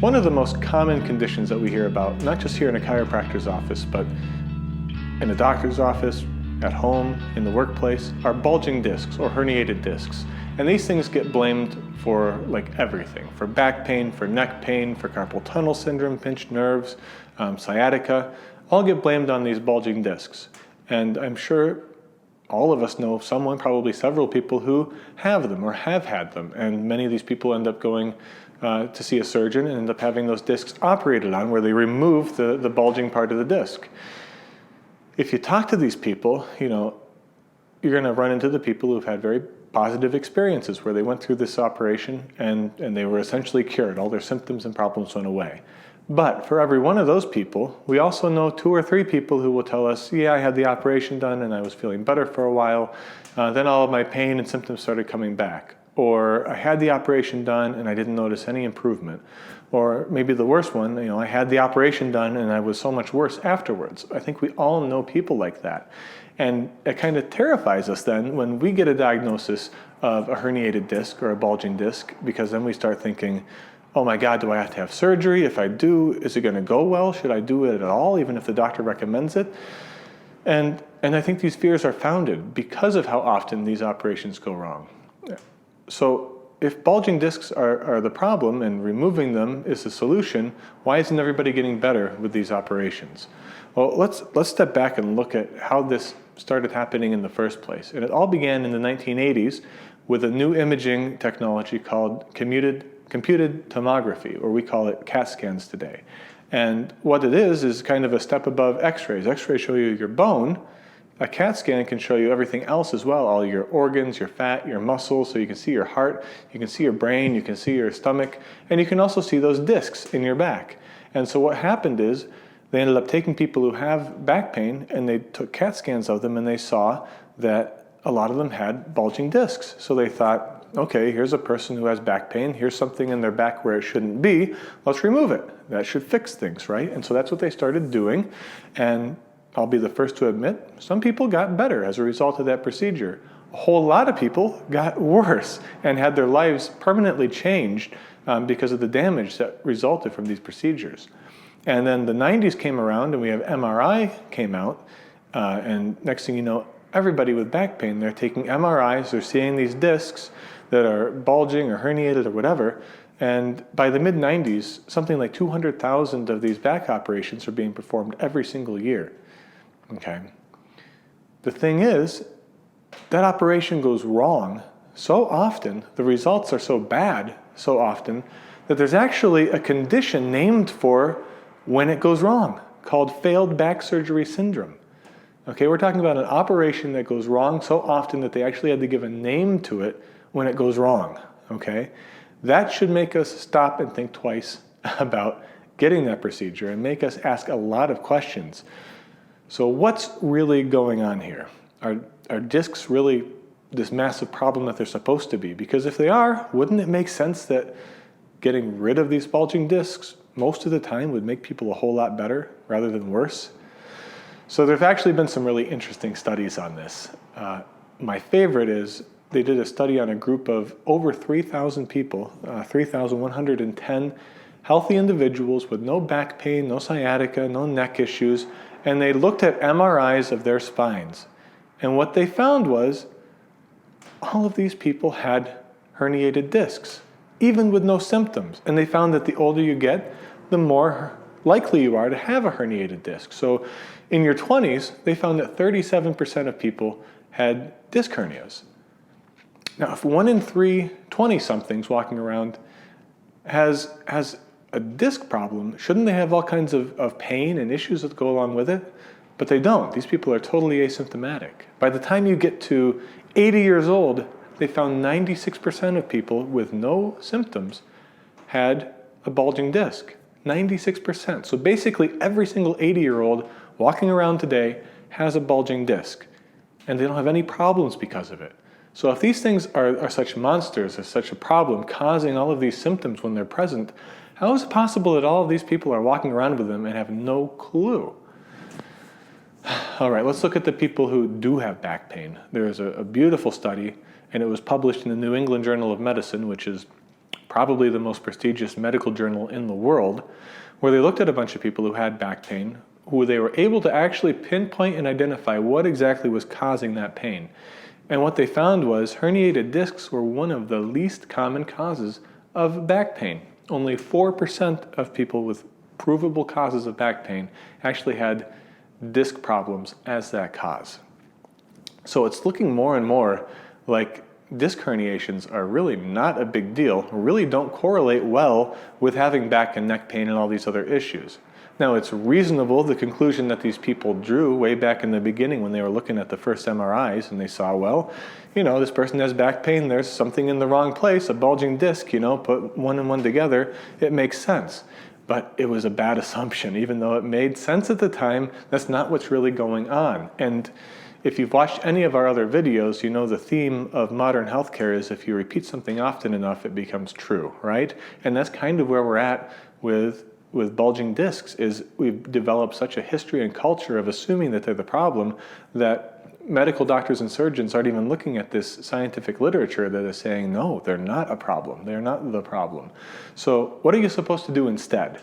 One of the most common conditions that we hear about, not just here in a chiropractor's office, but in a doctor's office, at home, in the workplace, are bulging discs or herniated discs. And these things get blamed for like everything, for back pain, for neck pain, for carpal tunnel syndrome, pinched nerves, sciatica, all get blamed on these bulging discs. And I'm sure all of us know someone, probably several people, who have them or have had them. And many of these people end up going to see a surgeon and end up having those discs operated on, where they remove the bulging part of the disc. If you talk to these people, you're going to run into the people who've had very positive experiences where they went through this operation and they were essentially cured. All their symptoms and problems went away. But for every one of those people, we also know 2 or 3 people who will tell us, yeah, I had the operation done and I was feeling better for a while. Then all of my pain and symptoms started coming back. Or I had the operation done and I didn't notice any improvement. Or maybe the worst one, I had the operation done and I was so much worse afterwards. I think we all know people like that. And it kind of terrifies us then when we get a diagnosis of a herniated disc or a bulging disc, because then we start thinking, oh my God, do I have to have surgery? If I do, is it going to go well? Should I do it at all, even if the doctor recommends it? And I think these fears are founded because of how often these operations go wrong. So if bulging discs are the problem and removing them is the solution, why isn't everybody getting better with these operations? Well, let's step back and look at how this started happening in the first place. And it all began in the 1980s with a new imaging technology called computed tomography, or we call it CAT scans today. And what it is kind of a step above x-rays. X-rays show you your bone. A CAT scan can show you everything else as well, all your organs, your fat, your muscles, so you can see your heart, you can see your brain, you can see your stomach, and you can also see those discs in your back. And so what happened is they ended up taking people who have back pain and they took CAT scans of them and they saw that a lot of them had bulging discs. So they thought, okay, here's a person who has back pain, here's something in their back where it shouldn't be, let's remove it. That should fix things, right? And so that's what they started doing. And I'll be the first to admit, some people got better as a result of that procedure. A whole lot of people got worse and had their lives permanently changed because of the damage that resulted from these procedures. And then the 90s came around and we have MRI came out, and next thing you know, everybody with back pain, they're taking MRIs, they're seeing these discs that are bulging or herniated or whatever, and by the mid-90s, something like 200,000 of these back operations are being performed every single year. Okay. The thing is, that operation goes wrong so often, the results are so bad so often, that there's actually a condition named for when it goes wrong, called failed back surgery syndrome. Okay, we're talking about an operation that goes wrong so often that they actually had to give a name to it when it goes wrong. Okay, that should make us stop and think twice about getting that procedure and make us ask a lot of questions. So what's really going on here? Are discs really this massive problem that they're supposed to be? Because if they are, wouldn't it make sense that getting rid of these bulging discs most of the time would make people a whole lot better rather than worse? So there've actually been some really interesting studies on this. My favorite is they did a study on a group of over 3,000 people, 3,110 healthy individuals with no back pain, no sciatica, no neck issues, and they looked at MRIs of their spines. And what they found was all of these people had herniated discs, even with no symptoms. And they found that the older you get, the more likely you are to have a herniated disc. So in your 20s, they found that 37% of people had disc hernias. Now, if 1 in 3 20-somethings walking around has a disc problem, shouldn't they have all kinds of pain and issues that go along with it? But they don't. These people are totally asymptomatic. By the time you get to 80 years old, they found 96% of people with no symptoms had a bulging disc. 96%. So basically every single 80-year-old walking around today has a bulging disc, and they don't have any problems because of it. So if these things are such monsters, are such a problem, causing all of these symptoms when they're present, how is it possible that all of these people are walking around with them and have no clue? All right, let's look at the people who do have back pain. There's a beautiful study, and it was published in the New England Journal of Medicine, which is probably the most prestigious medical journal in the world, where they looked at a bunch of people who had back pain, who they were able to actually pinpoint and identify what exactly was causing that pain. And what they found was herniated discs were one of the least common causes of back pain. Only 4% of people with provable causes of back pain actually had disc problems as that cause. So it's looking more and more like disc herniations are really not a big deal, really don't correlate well with having back and neck pain and all these other issues. Now, it's reasonable, the conclusion that these people drew way back in the beginning when they were looking at the first MRIs, and they saw, well, you know, this person has back pain, there's something in the wrong place, a bulging disc, you know, put one and one together, it makes sense. But it was a bad assumption. Even though it made sense at the time, that's not what's really going on. And if you've watched any of our other videos, you know the theme of modern healthcare is if you repeat something often enough, it becomes true, right? And that's kind of where we're at with bulging discs, is we've developed such a history and culture of assuming that they're the problem that medical doctors and surgeons aren't even looking at this scientific literature that is saying, no, they're not a problem. They're not the problem. So what are you supposed to do instead?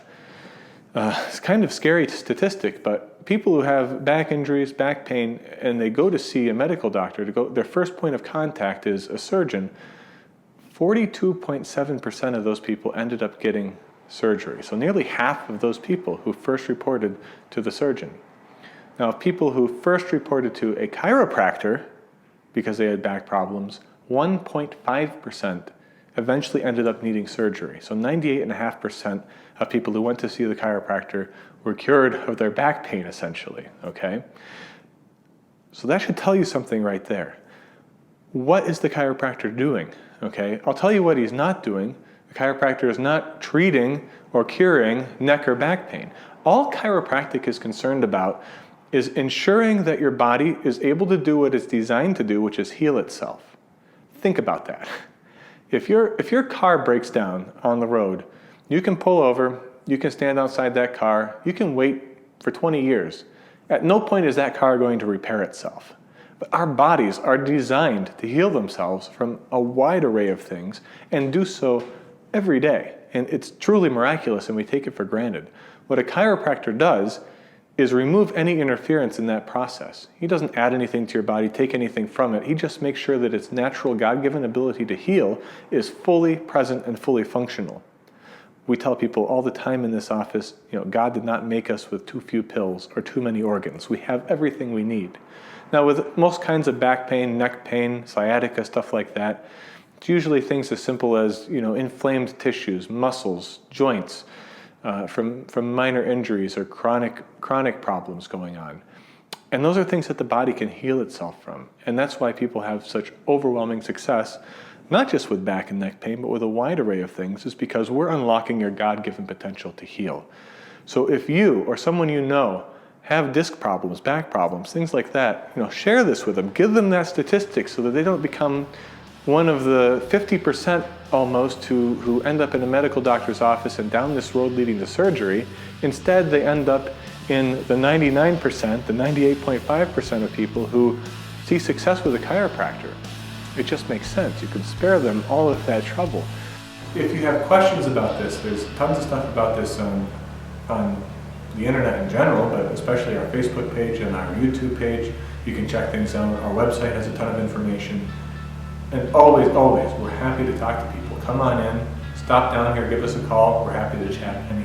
It's kind of scary statistic, but people who have back injuries, back pain, and they go to see a medical doctor, their first point of contact is a surgeon, 42.7% of those people ended up getting surgery. So nearly half of those people who first reported to the surgeon. Now, people who first reported to a chiropractor because they had back problems, 1.5% eventually ended up needing surgery. So 98.5% of people who went to see the chiropractor were cured of their back pain, essentially, okay? So that should tell you something right there. What is the chiropractor doing, okay? I'll tell you what he's not doing. The chiropractor is not treating or curing neck or back pain. All chiropractic is concerned about is ensuring that your body is able to do what it's designed to do, which is heal itself. Think about that. If your car breaks down on the road, you can pull over, you can stand outside that car, you can wait for 20 years. At no point is that car going to repair itself. But our bodies are designed to heal themselves from a wide array of things and do so every day. And it's truly miraculous and we take it for granted. What a chiropractor does is remove any interference in that process. He doesn't add anything to your body, take anything from it. He just makes sure that its natural God-given ability to heal is fully present and fully functional. We tell people all the time in this office, you know, God did not make us with too few pills or too many organs. We have everything we need. Now, with most kinds of back pain, neck pain, sciatica, stuff like that, it's usually things as simple as, you know, inflamed tissues, muscles, joints, from minor injuries or chronic problems going on. And those are things that the body can heal itself from. And that's why people have such overwhelming success, not just with back and neck pain, but with a wide array of things, is because we're unlocking your God-given potential to heal. So if you or someone you know have disc problems, back problems, things like that, you know, share this with them. Give them that statistic so that they don't become one of the 50% almost who end up in a medical doctor's office and down this road leading to surgery. Instead, they end up in the 99%, the 98.5% of people who see success with a chiropractor. It just makes sense. You can spare them all of that trouble. If you have questions about this, there's tons of stuff about this on the internet in general, but especially our Facebook page and our YouTube page. You can check things out. Our website has a ton of information. And always, we're happy to talk to people. Come on in, stop down here, give us a call. We're happy to chat anytime.